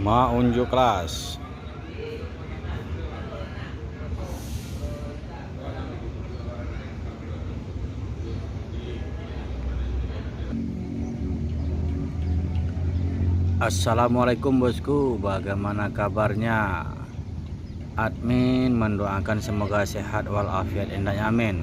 Mau unjuk kelas. Assalamualaikum bosku, bagaimana kabarnya? Admin mendoakan semoga sehat walafiat endanya, amin.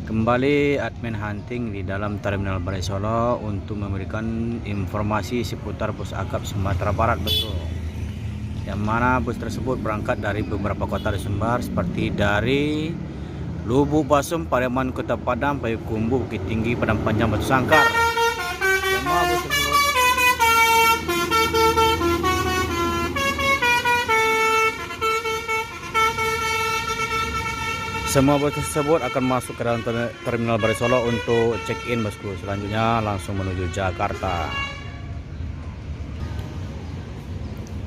Kembali admin hunting di dalam Terminal Balai Solo untuk memberikan informasi seputar bus akap Sumatera Barat, betul. Yang mana bus tersebut berangkat dari beberapa kota di Sumbar seperti dari Lubuk Basum, Pariaman, Kota Padang, Payakumbuh, Bukit Tinggi, Padang Panjang, Batu Sangkar. Semua bus tersebut akan masuk ke dalam Terminal Balai Solo untuk check-in bosku. Selanjutnya langsung menuju Jakarta.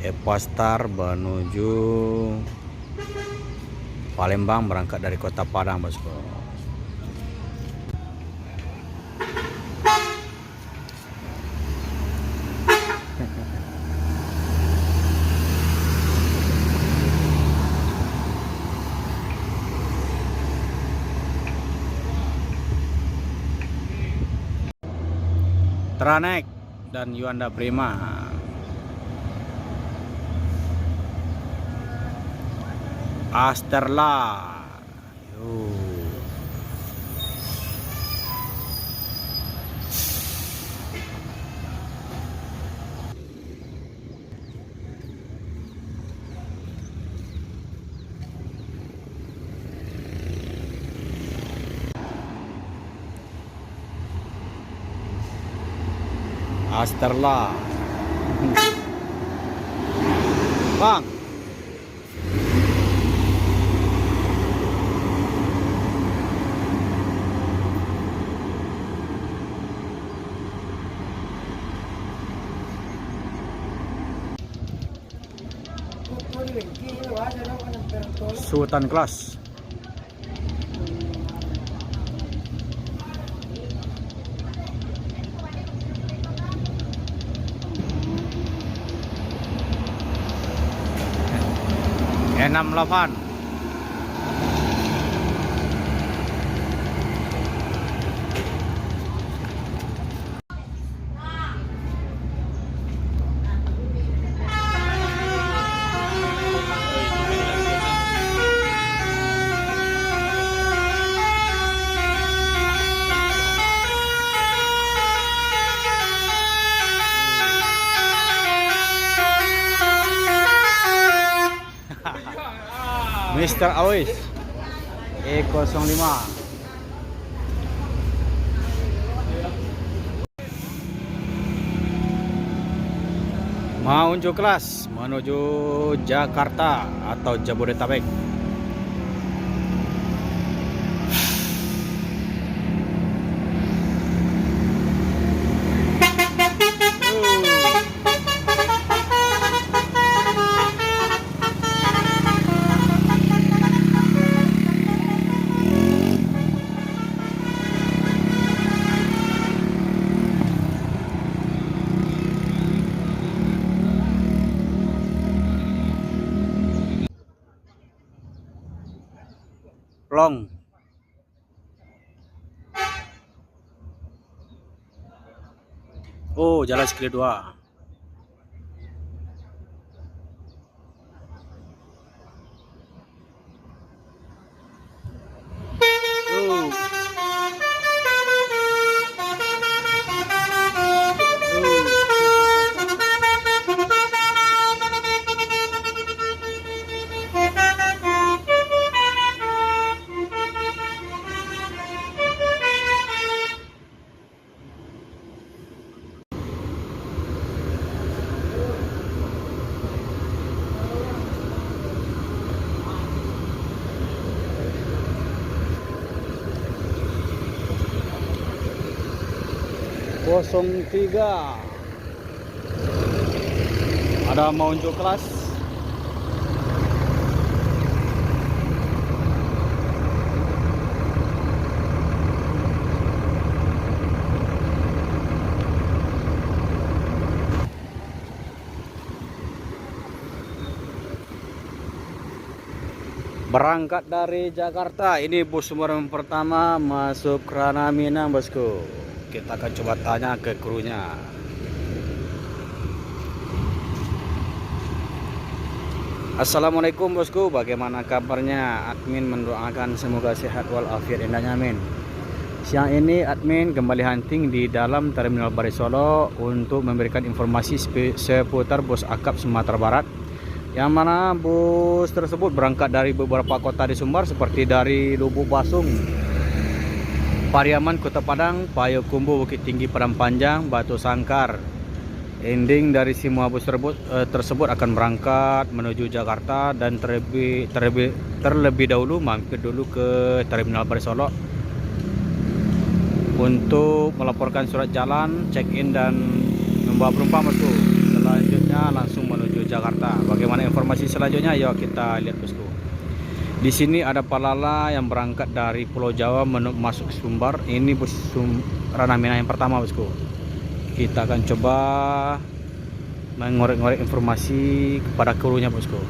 Epastar menuju Palembang berangkat dari Kota Padang bosku. Tranek dan Yuanda Prima. Asterla. Asterla. Bang. Sultan kelas. E68. Mr. Awis E05. Mau unjuk kelas menuju Jakarta atau Jabodetabek. Long. Oh, jalan sekali dua. Kosong 03. Ada mau unjuk kelas. Berangkat dari Jakarta, ini bus Sumbar yang pertama masuk Krana Minang, bosku. Kita akan coba tanya ke krunya. Assalamualaikum bosku, bagaimana kabarnya? Admin mendoakan semoga sehat walafiat indahnya, amin. Siang ini admin kembali hunting di dalam Terminal Barai Solo untuk memberikan informasi seputar bus akap Sumatera Barat, yang mana bus tersebut berangkat dari beberapa kota di Sumbar seperti dari Lubuk Basung, Pariaman, Kota Padang, Payakumbuh, Bukit Tinggi, Padang Panjang, Batu Sangkar. Ending dari semua bus tersebut akan berangkat menuju Jakarta dan terlebih dahulu mampir dulu ke Terminal Barai Solo untuk melaporkan surat jalan, check-in dan membawa penumpang, bosku. Selanjutnya langsung menuju Jakarta. Bagaimana informasi selanjutnya? Yuk kita lihat, bosku. Di sini ada Palala yang berangkat dari Pulau Jawa masuk Sumbar. Ini bus Krana Minang yang pertama, bosku. Kita akan coba mengorek-ngorek informasi kepada krunya, bosku.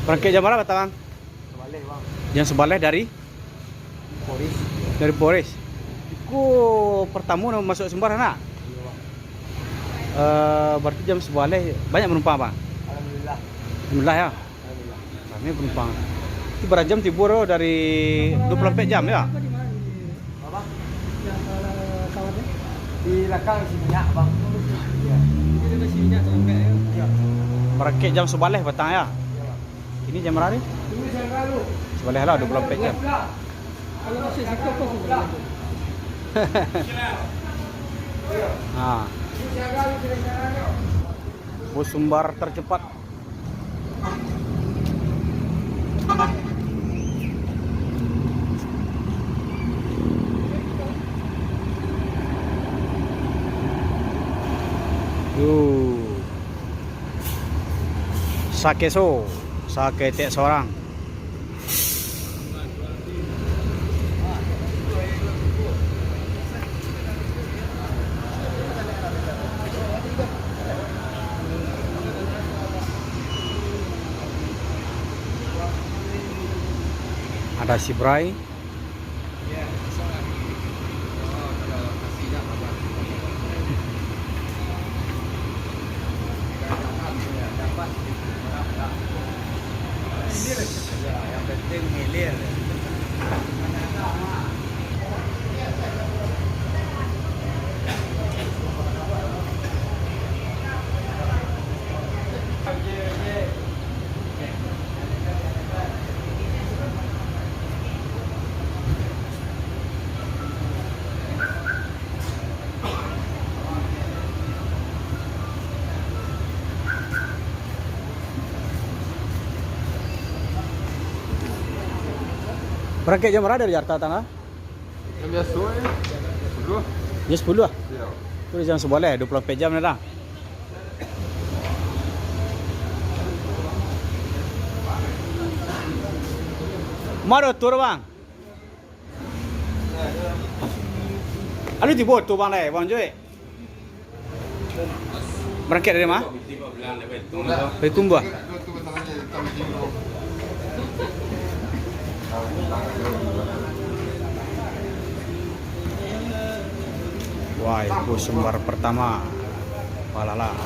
Berangkat jam berapa, Bang? Sebaleh, Bang. Jam sebaleh dari Polis. Dari Boris. Iku pertama masuk Sumbar, anak. Iya, Bang. Berarti jam sebaleh banyak penumpang, Bang? Alhamdulillah. Alhamdulillah ya. Alhamdulillah. Kami penumpang. Itu berapa jam Tibur dari 24 jam ya? Apa? Yang kawannya? Di belakang isi minyak, Bang. Iya. Ini ada isi minyak sampai ya. Iya. Berangkat jam sebaleh petang ya. Iya, Bang. Ini jam berapa? Ini jam lalu. Sebaleh lah 24 jam. Kalau masih sikap apa sudah? Nah, bus Sumbar tercepat. Sakeso, sake tek seorang. Ada si Bray. Yang penting hilir. Berangkat jam berapa dari Jakarta, tangga? Yang biasa ya. 10. Jam 10 lah. Iya. Itu jam sebaleh 24 jam dah. Maro tur, Bang. Anu di bot tu, Bang le, Bang Joy. Berangkat dari mana? Dari Tumbuh. Wah, itu Sumbar pertama. Palala.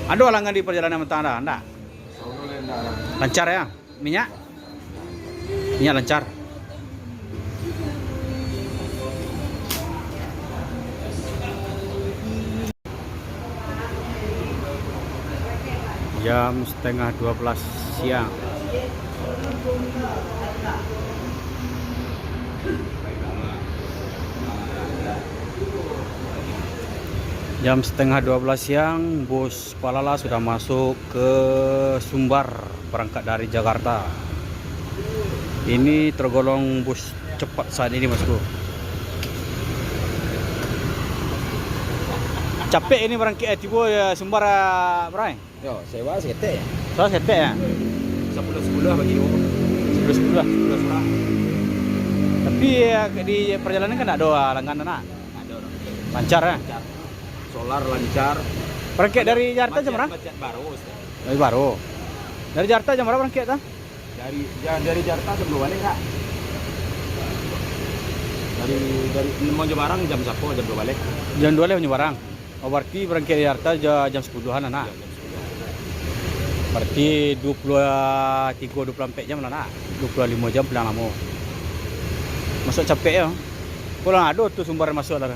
Ada halangan di perjalanan mentara, enggak? Lancar ya? Minyak? Minyak lancar. Jam setengah 12 siang. Jam setengah 12 siang, bus Palala sudah masuk ke Sumbar, berangkat dari Jakarta. Ini tergolong bus cepat saat ini, bosku. Capek ini berangkat tiba ya Sumbar Bray. Yo, sewa seketek. Soal setek ya? 10-10 bagi 10 lah. 10 lah. Di perjalanan kan ada langganan nak. Ada orang. Lancar ya. Lancar. Solar lancar. Berangkat dari Jakarta jam berapa? Macet baru. Ustaz. Dari baru. Dari Jakarta jam berapa berangkat tuh? Dari Jakarta jam 2 balik, Kak. Dari mau Barang jam 1 jam 2 balik. Jam 2 lewat barang. Oh berarti berangkat dari Jakarta jam 10-an lah nak. Jam 10. Berarti 23-24 jam lah nak. 25 jam pulang lama. Masuk capek ya. Pulang ada tuh sumber masuk lah.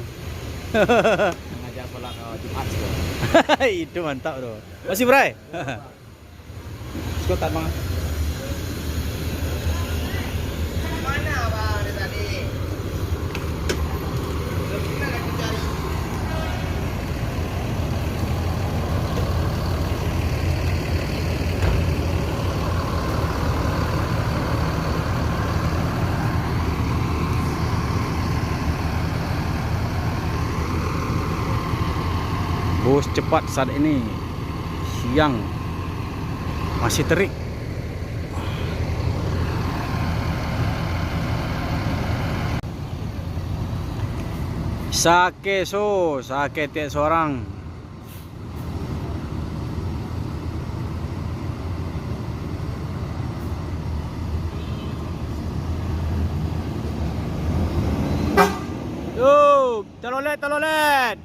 Mengajar sholat Jumat juga. Itu mantap tuh. Masih Bray? Sekolah bang. Mana bang dari tadi? Kita lagi cari. Bus cepat saat ini siang masih terik. Sake tiap seorang. Yo, telolet. Telolet.